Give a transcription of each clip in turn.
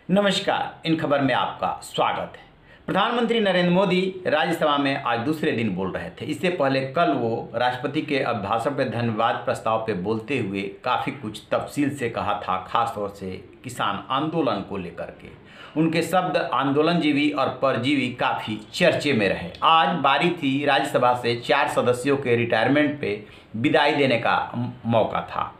नमस्कार, इन खबर में आपका स्वागत है। प्रधानमंत्री नरेंद्र मोदी राज्यसभा में आज दूसरे दिन बोल रहे थे। इससे पहले कल वो राष्ट्रपति के अभिभाषण पर धन्यवाद प्रस्ताव पे बोलते हुए काफ़ी कुछ तफसील से कहा था, खासतौर से किसान आंदोलन को लेकर के। उनके शब्द आंदोलनजीवी और परजीवी काफ़ी चर्चे में रहे। आज बारी थी राज्यसभा से 4 सदस्यों के रिटायरमेंट पे विदाई देने का मौका था।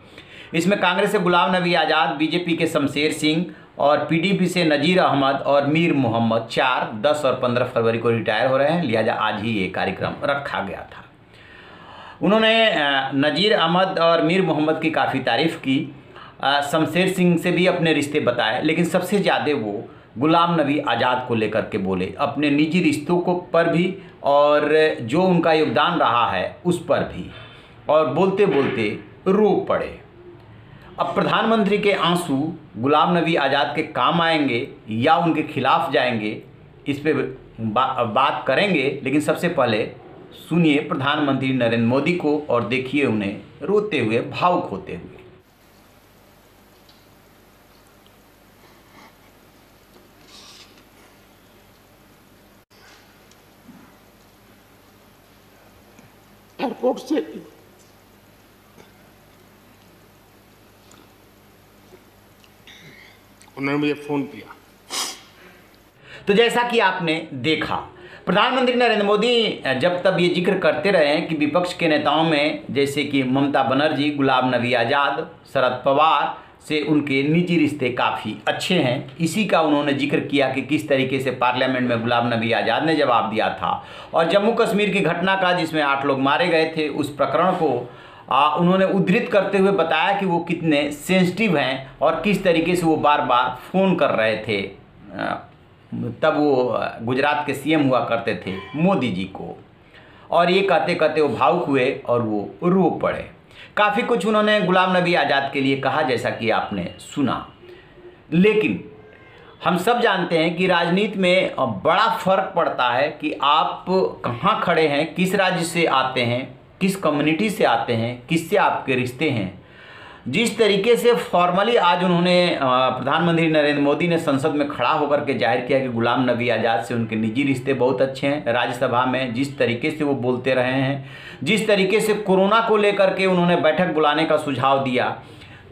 इसमें कांग्रेस से गुलाम नबी आज़ाद, बीजेपी के शमशेर सिंह और पीडीपी से नजीर अहमद और मीर मोहम्मद 4, 10 और 15 फरवरी को रिटायर हो रहे हैं। लिहाजा आज ही ये कार्यक्रम रखा गया था। उन्होंने नजीर अहमद और मीर मोहम्मद की काफ़ी तारीफ़ की, शमशेर सिंह से भी अपने रिश्ते बताए, लेकिन सबसे ज़्यादा वो गुलाम नबी आज़ाद को लेकर के बोले, अपने निजी रिश्तों को पर भी और जो उनका योगदान रहा है उस पर भी, और बोलते बोलते रो पड़े। अब प्रधानमंत्री के आंसू गुलाम नबी आज़ाद के काम आएंगे या उनके खिलाफ जाएंगे, इस पे बात करेंगे, लेकिन सबसे पहले सुनिए प्रधानमंत्री नरेंद्र मोदी को और देखिए उन्हें रोते हुए, भावुक होते हुए। एयरपोर्ट से उन्होंने मुझे फ़ोन किया। तो जैसा कि आपने देखा, प्रधानमंत्री नरेंद्र मोदी जब तब ये जिक्र करते रहे हैं कि विपक्ष के नेताओं में जैसे कि ममता बनर्जी, गुलाम नबी आज़ाद, शरद पवार से उनके निजी रिश्ते काफ़ी अच्छे हैं। इसी का उन्होंने जिक्र किया कि किस तरीके से पार्लियामेंट में गुलाम नबी आज़ाद ने जवाब दिया था, और जम्मू कश्मीर की घटना का जिसमें 8 लोग मारे गए थे उस प्रकरण को उन्होंने उद्धृत करते हुए बताया कि वो कितने सेंसिटिव हैं और किस तरीके से वो बार बार फ़ोन कर रहे थे। तब वो गुजरात के सीएम हुआ करते थे मोदी जी को, और ये कहते कहते वो भावुक हुए और वो रो पड़े। काफ़ी कुछ उन्होंने गुलाम नबी आज़ाद के लिए कहा, जैसा कि आपने सुना। लेकिन हम सब जानते हैं कि राजनीति में बड़ा फ़र्क पड़ता है कि आप कहाँ खड़े हैं, किस राज्य से आते हैं, किस कम्युनिटी से आते हैं, किससे आपके रिश्ते हैं। जिस तरीके से फॉर्मली आज उन्होंने प्रधानमंत्री नरेंद्र मोदी ने संसद में खड़ा होकर के जाहिर किया कि गुलाम नबी आज़ाद से उनके निजी रिश्ते बहुत अच्छे हैं। राज्यसभा में जिस तरीके से वो बोलते रहे हैं, जिस तरीके से कोरोना को लेकर के उन्होंने बैठक बुलाने का सुझाव दिया,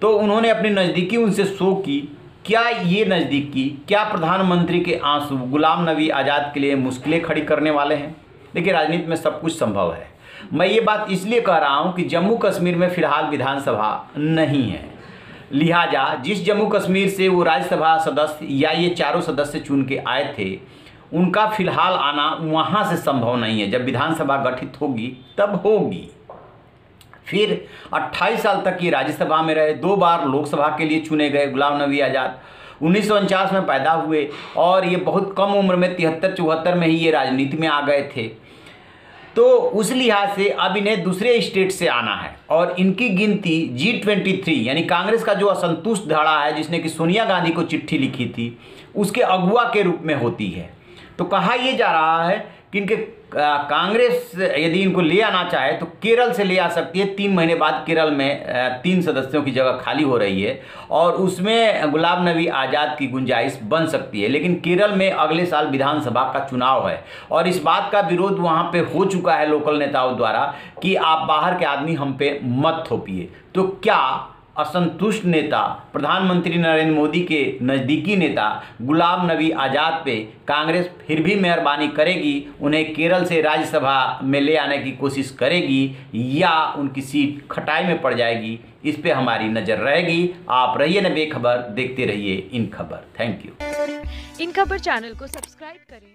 तो उन्होंने अपनी नज़दीकी उनसे शो की। क्या ये नज़दीकी, क्या प्रधानमंत्री के आंसू गुलाम नबी आज़ाद के लिए मुश्किलें खड़ी करने वाले हैं? देखिए, राजनीति में सब कुछ संभव है। मैं ये बात इसलिए कह रहा हूँ कि जम्मू कश्मीर में फ़िलहाल विधानसभा नहीं है। लिहाजा जिस जम्मू कश्मीर से वो राज्यसभा सदस्य या ये चारों सदस्य चुन के आए थे, उनका फ़िलहाल आना वहाँ से संभव नहीं है। जब विधानसभा गठित होगी तब होगी। फिर 28 साल तक ये राज्यसभा में रहे, 2 बार लोकसभा के लिए चुने गए गुलाम नबी आज़ाद। 1949 में पैदा हुए और ये बहुत कम उम्र में 73-74 में ही ये राजनीति में आ गए थे। तो उस लिहाज से अब इन्हें दूसरे स्टेट से आना है, और इनकी गिनती G23 यानी कांग्रेस का जो असंतुष्ट धड़ा है, जिसने कि सोनिया गांधी को चिट्ठी लिखी थी, उसके अगुवा के रूप में होती है। तो कहा यह जा रहा है कि इनके कांग्रेस यदि इनको ले आना चाहे तो केरल से ले आ सकती है। 3 महीने बाद केरल में 3 सदस्यों की जगह खाली हो रही है और उसमें गुलाम नबी आज़ाद की गुंजाइश बन सकती है। लेकिन केरल में अगले साल विधानसभा का चुनाव है और इस बात का विरोध वहाँ पे हो चुका है लोकल नेताओं द्वारा कि आप बाहर के आदमी हम पे मत थोपिए। तो क्या असंतुष्ट नेता, प्रधानमंत्री नरेंद्र मोदी के नज़दीकी नेता गुलाम नबी आज़ाद पे कांग्रेस फिर भी मेहरबानी करेगी, उन्हें केरल से राज्यसभा में ले आने की कोशिश करेगी, या उनकी सीट खटाई में पड़ जाएगी? इस पे हमारी नज़र रहेगी। आप रहिए न बेखबर, देखते रहिए इन खबर। Thank you. इन खबर चैनल को सब्सक्राइब करें।